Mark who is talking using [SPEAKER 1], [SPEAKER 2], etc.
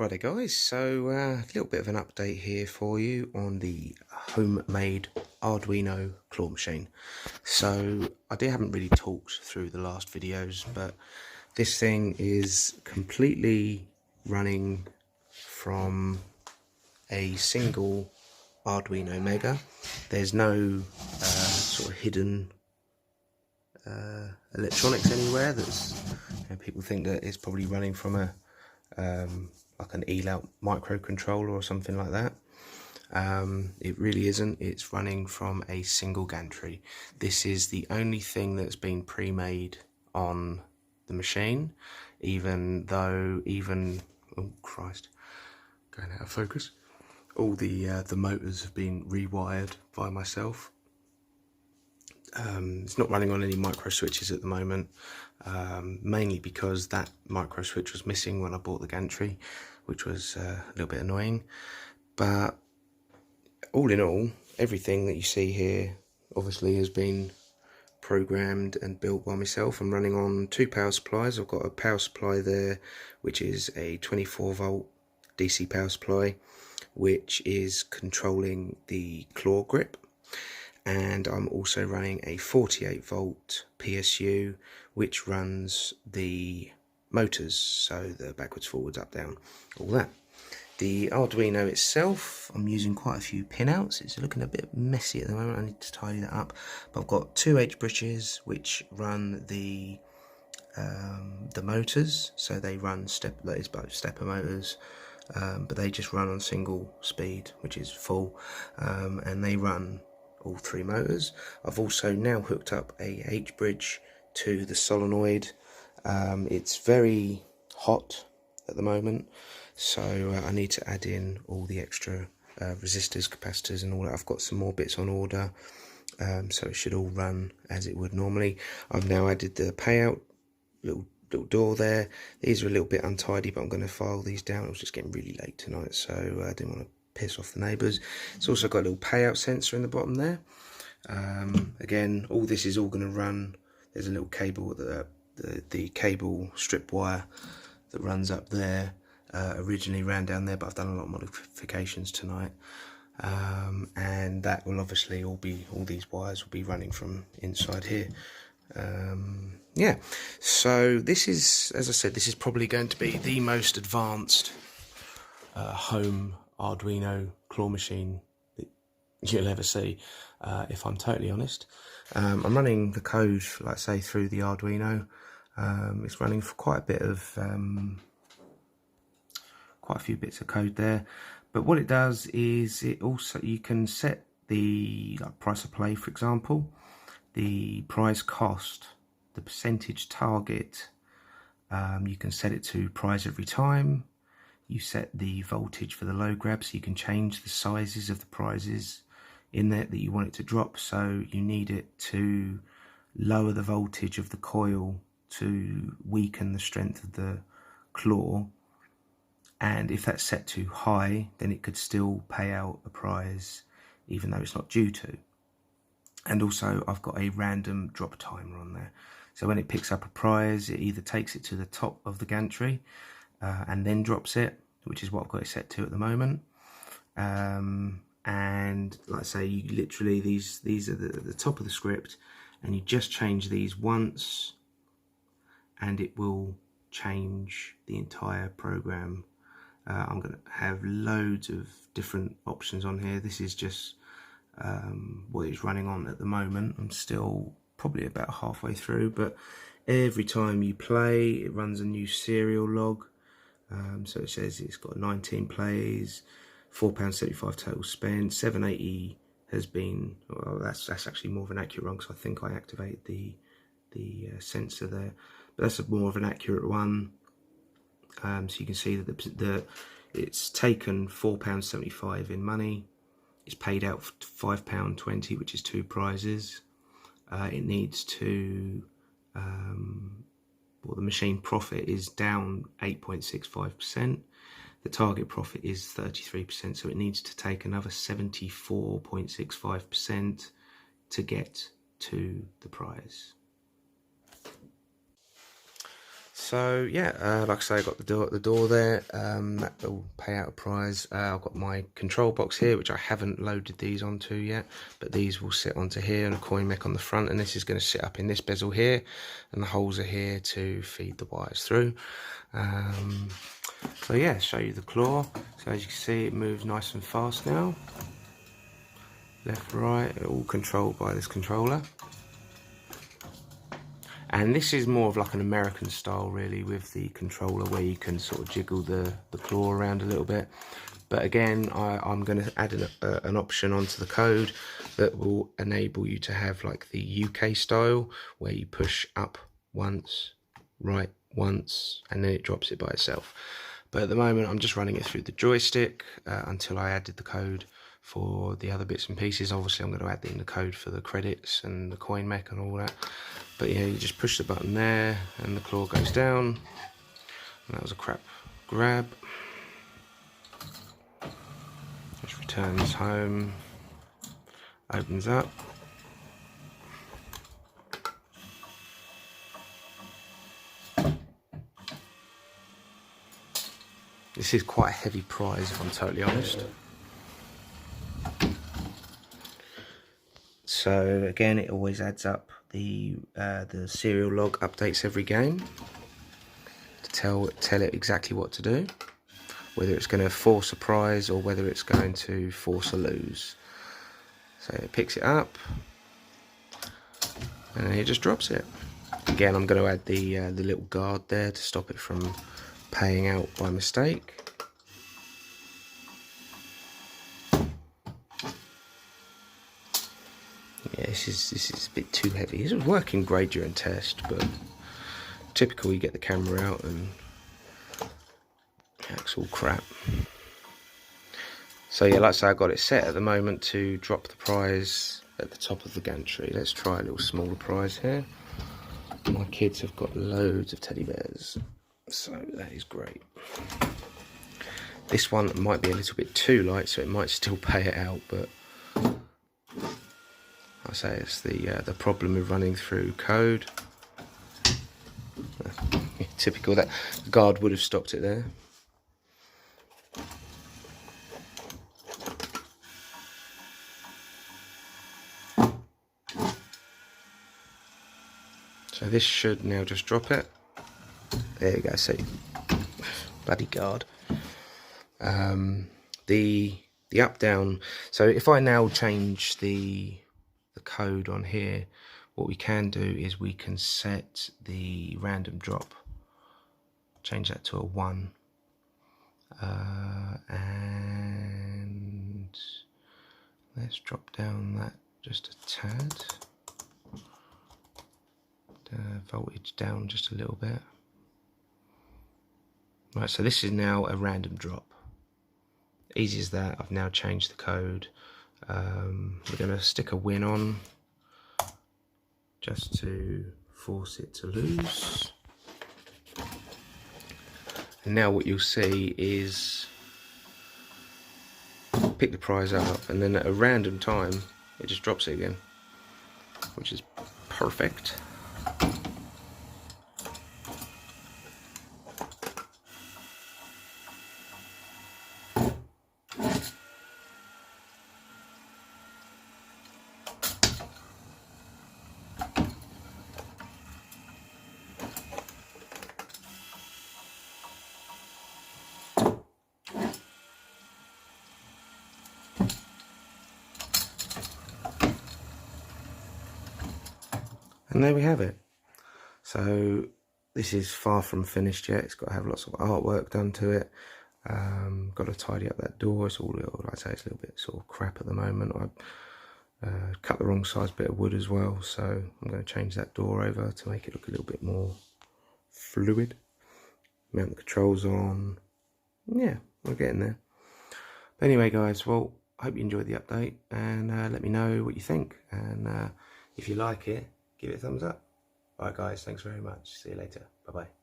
[SPEAKER 1] Righto guys, so a little bit of an update here for you on the homemade Arduino claw machine. So I haven't really talked through the last videos, but this thing is completely running from a single Arduino Mega. There's no sort of hidden electronics anywhere. People think that it's probably running from a like an ELOUT microcontroller or something like that. It really isn't. It's running from a single gantry. This is the only thing that's been pre-made on the machine, even though oh Christ, going out of focus. All the motors have been rewired by myself. It's not running on any micro switches at the moment, mainly because that micro switch was missing when I bought the gantry, which was a little bit annoying. But all in all, everything that you see here obviously has been programmed and built by myself. I'm running on two power supplies. I've got a power supply there, which is a 24-volt DC power supply, which is controlling the claw grip. And I'm also running a 48-volt PSU, which runs the motors, so the backwards, forwards, up, down, all that. The Arduino itself, I'm using quite a few pinouts. It's looking a bit messy at the moment. I need to tidy that up. But I've got two H bridges which run the motors, so they run both stepper motors, but they just run on single speed, which is full, and they run all three motors. I've also now hooked up a H bridge to the solenoid. It's very hot at the moment, so I need to add in all the extra resistors, capacitors and all that. I've got some more bits on order, so it should all run as it would normally. I've now added the payout little door there. These are a little bit untidy, but I'm going to file these down. It was just getting really late tonight, so I didn't want to piss off the neighbours. It's also got a little payout sensor in the bottom there. Again, all this is all going to run. There's a little cable, the cable strip wire that runs up there. Originally ran down there, but I've done a lot of modifications tonight, and that will obviously all these wires will be running from inside here. Yeah, so this is, as I said, this is probably going to be the most advanced home Arduino claw machine that you'll ever see, if I'm totally honest. I'm running the code, like I say, through the Arduino. It's running for quite a few bits of code there, but what it does is you can set the price of play, for example, the prize cost, the percentage target. You can set it to prize every time. You set the voltage for the low grab, so you can change the sizes of the prizes in there that you want it to drop. So you need it to lower the voltage of the coil to weaken the strength of the claw, and if that's set too high, then it could still pay out a prize even though it's not due to. And also I've got a random drop timer on there, so when it picks up a prize, it either takes it to the top of the gantry and then drops it, which is what I've got it set to at the moment. And like I say, you literally, these are the top of the script, and you just change these once and it will change the entire program. I'm going to have loads of different options on here. This is just what it's running on at the moment. I'm still probably about halfway through, but every time you play, it runs a new serial log. So it says it's got 19 plays, £4.75 total spent, 780 has been, well, that's actually more of an accurate one, because I think I activate the sensor there, but that's more of an accurate one. So you can see that it's taken £4.75 in money. It's paid out £5.20, which is two prizes. It needs to, well, the machine profit is down 8.65%. The target profit is 33%, so it needs to take another 74.65% to get to the prize. So yeah, like I say, I got the door there. That will pay out a prize. I've got my control box here, which I haven't loaded these onto yet, but these will sit onto here, and a coin mech on the front, and this is going to sit up in this bezel here, and the holes are here to feed the wires through. So yeah, show you the claw. So as you can see, it moves nice and fast now. Left, right, all controlled by this controller. And this is more of like an American style really, with the controller where you can sort of jiggle the claw around a little bit. But again, I'm going to add an option onto the code that will enable you to have like the UK style, where you push up once, right once, and then it drops it by itself. But at the moment, I'm just running it through the joystick until I added the code for the other bits and pieces. Obviously, I'm going to add in the code for the credits and the coin mech and all that. But yeah, you just push the button there and the claw goes down. And that was a crap grab. Just returns home, opens up. This is quite a heavy prize, if I'm totally honest. So again, it always adds up the serial log updates every game to tell it exactly what to do, whether it's going to force a prize or whether it's going to force a lose. So it picks it up and then it just drops it. Again, I'm going to add the little guard there to stop it from paying out by mistake. Yeah, this is a bit too heavy. It was working great during test, but typically you get the camera out and it's all crap. So yeah, like I say, I got it set at the moment to drop the prize at the top of the gantry. Let's try a little smaller prize here. My kids have got loads of teddy bears, so that is great. This one might be a little bit too light, so it might still pay it out, but I say it's the problem with running through code. Typical, that guard would have stopped it there. So this should now just drop it. There you go, see, bloody guard. The up down. So if I now change the code on here, what we can do is we can set the random drop, change that to a 1, and let's drop down that just a tad. Voltage down just a little bit. Right, so this is now a random drop. Easy as that. I've now changed the code. We're going to stick a win on just to force it to lose. And now what you'll see is pick the prize up, and then at a random time it just drops it again, which is perfect. And there we have it. So this is far from finished yet. It's got to have lots of artwork done to it. Got to tidy up that door. It's all, like I say, it's a little bit sort of crap at the moment. I cut the wrong size bit of wood as well, so I'm going to change that door over to make it look a little bit more fluid. Mount the controls on. Yeah, we're getting there. But anyway, guys, well, I hope you enjoyed the update, and let me know what you think. And if you like it, give it a thumbs up. Alright guys, thanks very much. See you later. Bye bye.